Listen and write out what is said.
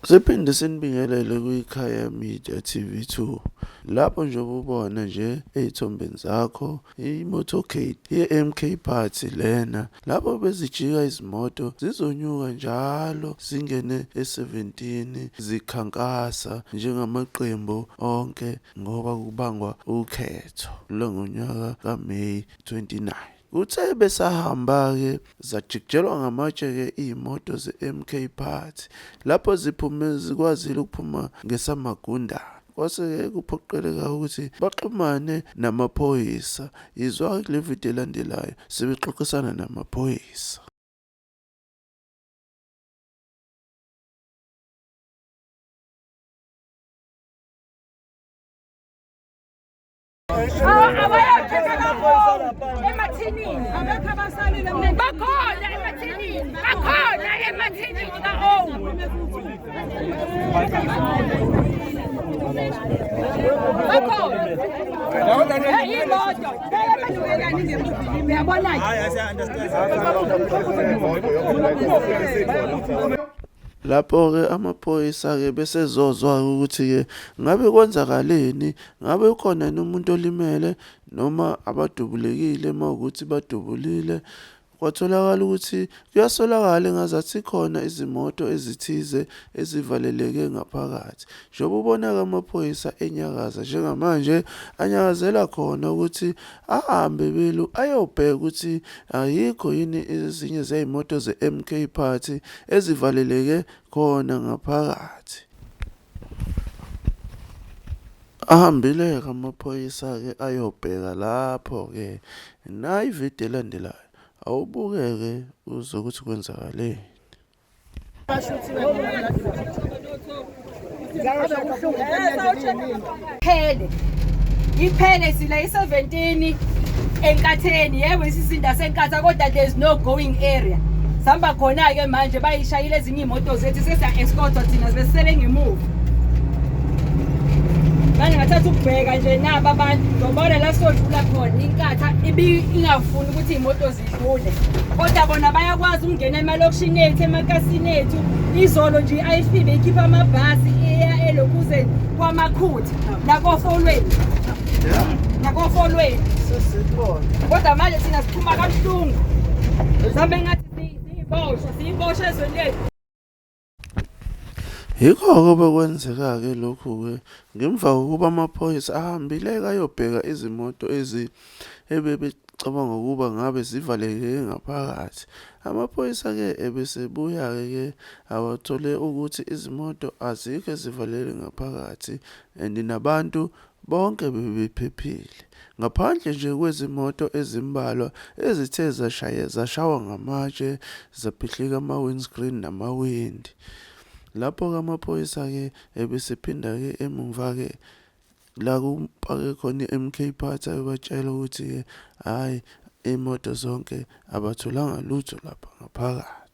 Siphinde sinibingelele kwiKhaya Media TV2 lapho njengoba ubona nje ey'thombeni zakho i-motorcade ye-MK Party lena lapho bezijika izimoto zizonyuka njalo zingene e-17 zikhankasa njengamaqembu onke ngoba kubangwa ukhetho longonyaka kaMeyi 29. Kuthe besahamba-ke zajikijelwa ngamatshe-ke iy'moto ze-MK Party lapho zikwazile ukuphuma ngesamagundane. Kwase-ke kuphoqeleka ukuthi baxhumane namaphoyisa. Izwa kule video elandelayo sebexoxisana namaphoyisa. Lapho-ke amaphoyisa-ke besezozwa ukuthi-ke ngabe kwenzakaleni, ngabe ukhona umuntu olimele noma abadubulekile. Mawukuthi badubulile, kwatholakala ukuthi kuyasolakala engazathi khona izimoto ezithize ezivaleleke ngaphakathi. Njengoba ubona-ke amaphoyisa enyakaza njengamanje anyakazela khona ukuthi ahambe ayobheka ukuthi ayikho yini ezinye zey'moto ze-MK Party ezivaleleke khona ngaphakathi. Ahambile-ke amaphoyisa-ke ayobheka lapho-ke nayi ividiyo elandelayo. Awubuke-ke uzwe ukuthi kwenzakaleni. Iphele sila i-17 enkatheni, yebo isizinda senkatha kodwa there's no going area. Sihamba khona-ke manje bayishayile ezinye iy'moto zethu sesiya-escort-wa thina besisele ngemuva. Manje ngathatha ukubheka nje naba abantu ngobona la sodlula khona inkatha ingafuni ukuthi iy'moto zidlule, kodwa bona bayakwazi ukungena emalokishini ethu emakasini ethu. Izolo nje i-IFP beyikhipha amabhasi eya elokuzeni kwaMakhutha nakofolweni kodwa manje thina siphuma kabuhlungu zambe ngathi siyimboshwa ezweni lethu. Yikho-ke bekwenzeka-ke lokhu-ke ngemva kokuba amaphoyisa ahambile-ke ayobheka izimoto ebebecabanga ukuba ngabe zivaleleke ngaphakathi. Amaphoyisa-ke ebesebuya-ke awathole ukuthi izimoto azikho ezivaleleke ngaphakathi and nabantu bonke bebephephile, ngaphandle nje kwezimoto ezimbalwa ezithe zashawa ngamatshe zaphihlika ama-windscreen namawindi. Lapho-ke amaphoyisa-ke ebesephinda-ke emumva-ke la kupake khona i-MK Party ayobatshela ukuthi-ke hhayi iy'moto zonke abatholanga lutho lapha ngaphakathi.